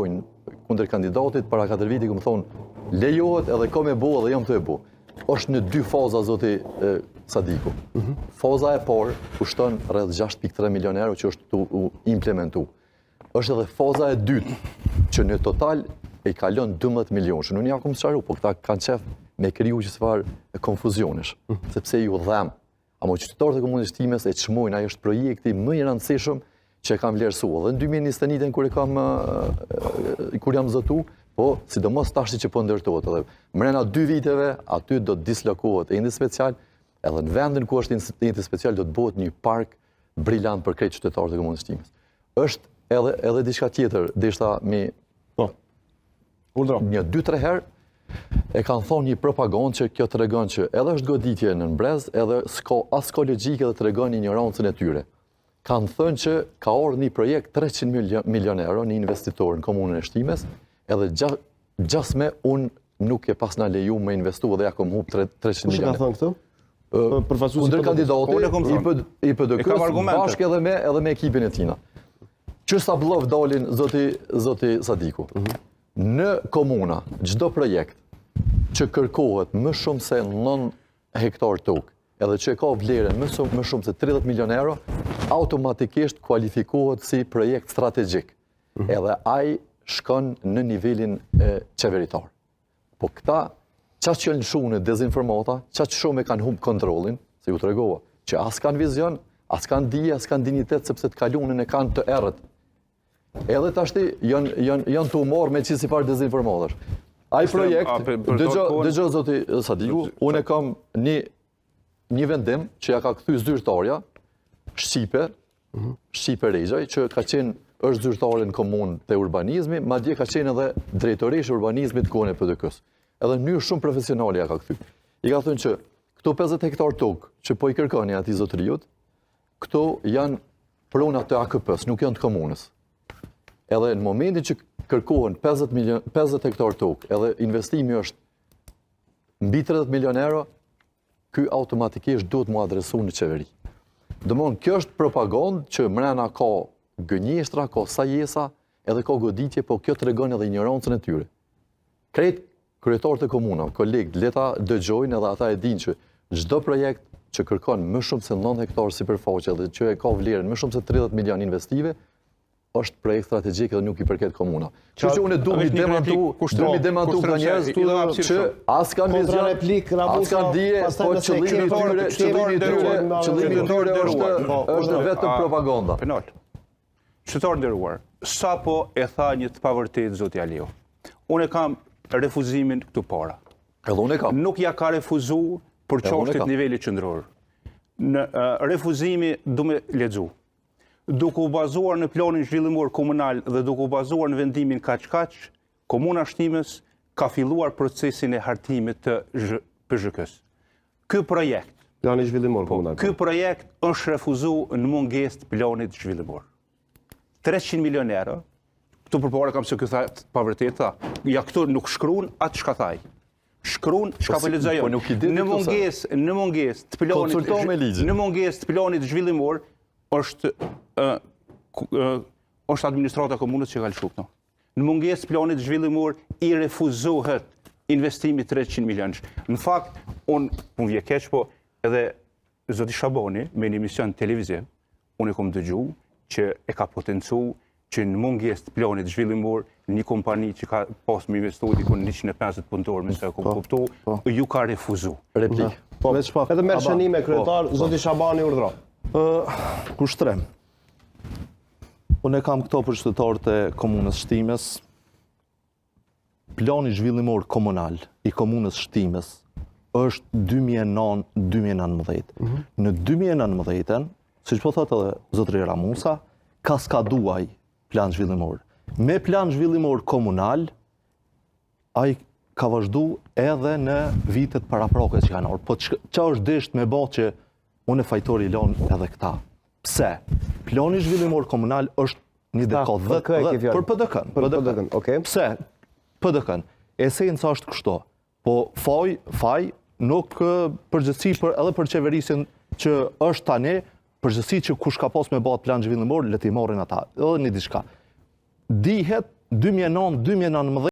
shojnë kundër kandidatit para 4 viti ku më thonë lejohet edhe ka me bo edhe jam të e bo. Është në 2 faza zoti Sadiku. Faza e parë kushton rreth 6.3 milion euro që është tu implementu. Është edhe faza e dytë që në total e kalon 12 milion. Që nuk ja kom sqaru, po këta kanë qef me kriju që çfarë konfuzionesh, sepse ju dhem. Amo qytetarët e komunës times e çmojnë, ai është projekti më i rëndësishëm që e kam vlerësuar. Dhe në 2021 kur jam zotu, po sidomos tash që po ndërtohet. Edhe mrena 2 viteve aty do të dislokohet ende special, edhe në vendin ku është ende special do të bëhet një park brillant për krejt qytetarët e komunës times. Është edhe diçka tjetër, deshta me një 2-3 herë e kanë thonë një propagandë që kjo tregon që edhe është goditje në brez, edhe s'ka logjike dhe tregon ignorancën e tyre. Kanë thënë që ka ardhur një projekt 300 milion euro në investitor në komunën e Shtimes, edhe gjasme unë nuk e pas na leju me investu dhe ja kom hub 300 milion. Kush ka thënë këtu? Kundër kandidati i PDK-s bashkë edhe me ekipin e tina. Që sa bllov dalin zoti Sadiku. Në komuna, çdo projekt që kërkohet më shumë se 9 hektar tokë, edhe që e ka vlerën më shumë se 30 milion euro, automatikisht kualifikohet si projekt strategjik. Edhe ai shkon në nivelin qeveritar. Po këta, qaq që lëshu në dezinformata, qaq shumë e kanë humb kontrolin, se ju të regova, që as kanë vizion, as kanë dije, as kanë dignitet, sepse të kalunën e kanë të erët. Edhe tashti janë të umorë me qisi farë dezinformatash. Ai projekt, dëgjo zoti Sadiku, unë e kam një vendim që ja ka kthy zyrtarja, Shqipe Rejgjaj, që ka qenë është zyrtare në komunë të urbanizmi, madje ka qenë edhe drejtorish urbanizmit kone PDK-s. Edhe në mënyrë shumë profesionale ja ka kthy. I ka thënë që këto 50 hektar tokë që po i kërkoni atij zotëriut, këto janë pronat të AKP-s, nuk janë të komunës. Edhe në momentin që kërkohen 50 hektar tokë, edhe investimi është mbi 30 milion euro, ky automatikisht duhet mu adresu në qeveri. Dëmon, kjo është propagandë që mrena ka gënjeshtra, ka sajesa, edhe ka goditje, po kjo tregon edhe ignorancën e tyre. Krejt kryetarët e komunave, kolegët, leta dëgjojnë edhe ata e dinë që çdo projekt që kërkon më shumë se 9 hektar sipërfaqe dhe që e ka vlerën më shumë se 30 milion investive, është projekt strategjik dhe nuk i përket komuna. Kështu që unë du mi demantu ka njerëz që as kanë vizion, as kanë dije, po qëllimi tyre është vetëm propaganda. Penal. Qytetar nderuar, sapo e tha një të pavërtet zoti Aliu. Unë kam refuzimin këtu para. Edhe unë e kam. Nuk ja ka refuzuar për çështjet niveli qendror. Në refuzimi du me lexu. Duke u bazuar në planin zhvillimor komunal dhe duke u bazuar në vendimin kaq, Komuna Shtimes ka filluar procesin e hartimit të PZK-s. Ky projekt, plani zhvillimor komunal. Ky projekt është refuzuar në mungesë të planit zhvillimor. 300 milion euro. Këtu përpara kam se ky tha pa vërtet tha. Ja këtu nuk shkruan atë çka thaj. Shkruan çka po lexojmë. Në mungesë të planit. Në mungesë të planit zhvillimor është administrata komunës që ka lëshu këto. Në mungesë planit zhvillimor i refuzohet investimi 300 milionësh. Në fakt, unë më vje keq, po edhe zoti Shabani me një emision televiziv, unë e kom dëgju që e ka potencu që në mungesë planit zhvillimor një kompani që ka pas me investu dikun 150 punëtorë, me se e kom kuptu, ju ka refuzu. Replik. Edhe merr shënime kryetar, zoti Shabani urdhëron. Kushtrem. Unë e kam këto për qytetarët e komunës Shtimes. Plani zhvillimor komunal i komunës Shtimes është 2009-2019. Në 2019, siç po thotë edhe zotëri Ramusa, ka skaduaj plan zhvillimor. Me plan zhvillimor komunal, ai ka vazhdu edhe në vitet paraproke që kanë ardhur. Po ç'a është desht me bë që unë e fajtori lon edhe këta. Pse? Plani zhvillimor komunal është një dekadë për PDK-n. Pse? PDK-n. Esenca është kështu. Po faj nuk përgjithësi edhe për qeverisjen që është tani, përgjithësi që kush ka pas me bë plan zhvillimor, le t'i marrin ata. Edhe një diçka. Dihet 2009-2019